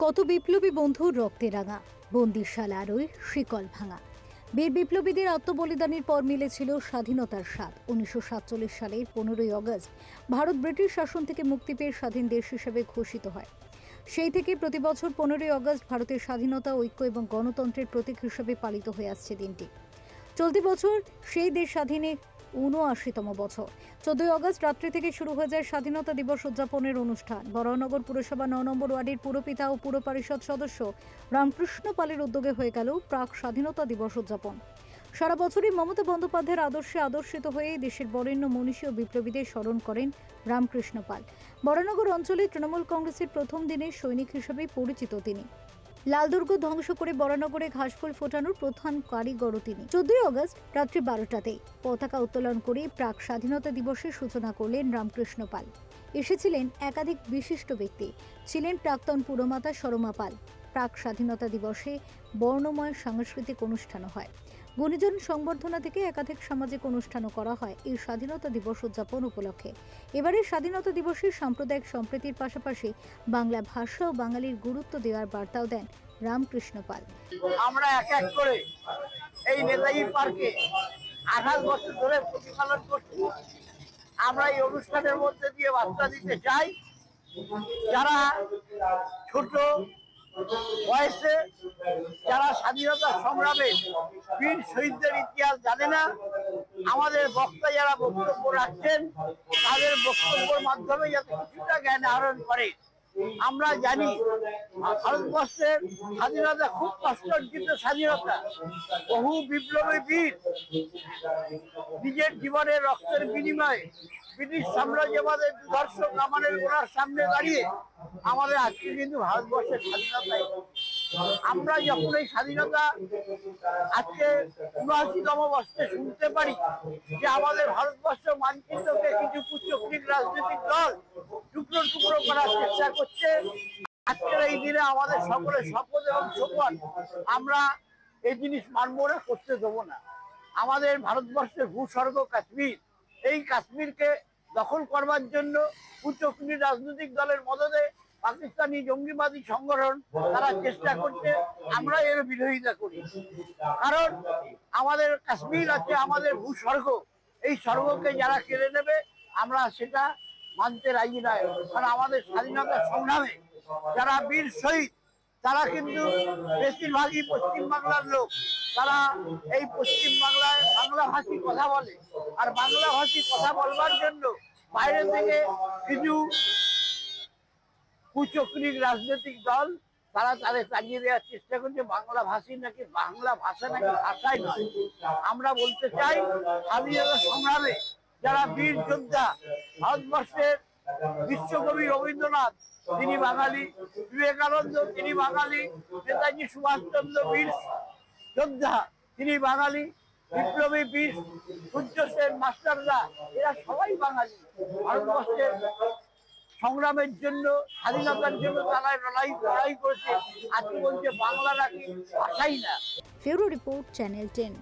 কত বিপ্লবী বন্ধুর রক্তে রাঙা, বন্দিশালারই শিকল ভাঙা। বীর বিপ্লবীদের আত্মবলিদানের পর মিলেছিল স্বাধীনতার স্বাদ। 1947 সালের 15ই আগস্ট ভারত ব্রিটিশ শাসন থেকে মুক্তি পেয়ে স্বাধীন দেশ হিসেবে ঘোষিত হয়। সেই থেকে প্রতি বছর 15ই আগস্ট ভারতের স্বাধীনতা, ঐক্য এবং গণতন্ত্রের প্রতীক হিসেবে পালিত হয়ে আসছে দিনটি। চলতি বছর সেই দেশ স্বাধীনের ৭৯তম বছর। 14ই আগস্ট রাত্রি থেকে শুরু হয়ে যায় স্বাধীনতা দিবস উদযাপনের অনুষ্ঠান। বরানগর পুরসভা ৯ নম্বর ওয়ার্ডের পুরপিতা ও পুর পরিষদ সদস্য রামকৃষ্ণ পালের উদ্যোগে হয়ে গেল প্রাক স্বাধীনতা দিবস উদযাপন। সারা বছরই মমতা বন্দ্যোপাধ্যায়ের আদর্শে আদর্শিত হয়ে দেশের বরেণ্য মনীষী ও বিপ্লবীদের স্মরণ করেন রামকৃষ্ণ পাল। বরানগর অঞ্চলে তৃণমূল কংগ্রেসের প্রথম দিনের সৈনিক হিসেবে পরিচিত তিনি। লালদুর্গ ধ্বংস করে বরানগরে ঘাসফুল ফোটানোর প্রধান কারিগরও তিনি। 14ই আগস্ট রাত্রি 12টাতেই পতাকা উত্তোলন করে প্রাক স্বাধীনতা দিবসের সূচনা করলেন রামকৃষ্ণ পাল। এসেছিলেন একাধিক বিশিষ্ট ব্যক্তি, ছিলেন প্রাক্তন পুরমাতা সরমা পাল। প্রাক স্বাধীনতা দিবসে বর্ণময় সাংস্কৃতিক অনুষ্ঠানও হয়। গুণীজন সংবর্ধনা থেকে একাধিক সামাজিক অনুষ্ঠানও করা হয় এই স্বাধীনতা দিবস উদযাপন উপলক্ষে। এবারের স্বাধীনতা দিবসে সাম্প্রদায়িক সম্প্রীতির পাশাপাশি বাংলা ভাষা ও বাঙালির গুরুত্ব দেওয়ার বার্তাও দেন রামকৃষ্ণ পাল। আমরা এক এক করে এই নেতাজি পার্কে 28 বছর ধরে প্রতিপালন করছি। আমরা এই অনুষ্ঠানের মধ্যে দিয়ে বার্তা দিতে চাই, যারা ছোট বয়সে, যারা স্বাধীনতা সংগ্রামে বীর শহীদদের ইতিহাস জানে না, আমাদের বক্তা যারা বক্তব্য রাখছেন তাদের বক্তব্যের মাধ্যমে যাতে কিছুটা জ্ঞান আহরণ করে। আমরা জানি ভারতবর্ষের স্বাধীনতা খুব কষ্ট অর্জিত স্বাধীনতা। বহু বিপ্লবী বীর নিজের জীবনের রক্তের বিনিময়ে ব্রিটিশ সাম্রাজ্যবাদের দুর্ধর্ষ কামানের গোড়ার সামনে দাঁড়িয়ে আমাদের আজকে কিন্তু ভারতবর্ষের স্বাধীনতায় আমরা যখন এই স্বাধীনতা আজকে ৭৯তম বর্ষে শুনতে পারি যে আমাদের ভারতবর্ষ মানচিত্রকে কিছু কুচক্রী রাজনৈতিক দল টুকরো টুকরো করার চেষ্টা করছে, আজকের এই দিনে আমাদের সকলের শপথ এবং শপথ আমরা এই জিনিস মানব না, করতে দেবো না। আমাদের ভারতবর্ষের ভূস্বর্গ কাশ্মীর, এই কাশ্মীরকে দখল করবার জন্য কুচক্রী রাজনৈতিক দলের মদদে পাকিস্তানি জঙ্গিবাদী সংগঠন তারা চেষ্টা করছে। আমরা এর বিরোধিতা করি, কারণ আমাদের কাশ্মীর আছে আমাদের ভূস্বর্গ। এই স্বর্গকে যারা কেড়ে নেবে আমরা সেটা মানতে রাজি নয়। কারণ আমাদের স্বাধীনতা সংগ্রামে যারা বীর শহীদ তারা কিন্তু বেশিরভাগই পশ্চিমবাংলার লোক। তারা এই পশ্চিমবাংলায় বাংলা ভাষী কথা বলে, আর বাংলা ভাষী কথা বলবার জন্য বাইরে থেকে কিছু কুচক্রী রাজনৈতিক দল তারা তাদের তাড়িয়ে দেওয়ার চেষ্টা করছে। বাংলা ভাষী নাকি, বাংলা ভাষা নাকি ভাষাই নয়। আমরা বলতে চাই স্বাধীনতা সংগ্রামে যারা বীর যোদ্ধা, ভারতবর্ষের বিশ্বকবি রবীন্দ্রনাথ তিনি বাঙালি, বিবেকানন্দ তিনি বাঙালি, নেতাজি সুভাষচন্দ্র বীর যোদ্ধা তিনি বাঙালি, বিপ্লবী বীর সূর্য সেন মাস্টারদা এরা সবাই বাঙালি। ভারতবর্ষের সংগ্রামের জন্য, স্বাধীনতার জন্য তারা লড়াই করেছে। আজকে বলছে বাংলা নাকি ভাষাই না। ফেরো রিপোর্ট, চ্যানেল 10।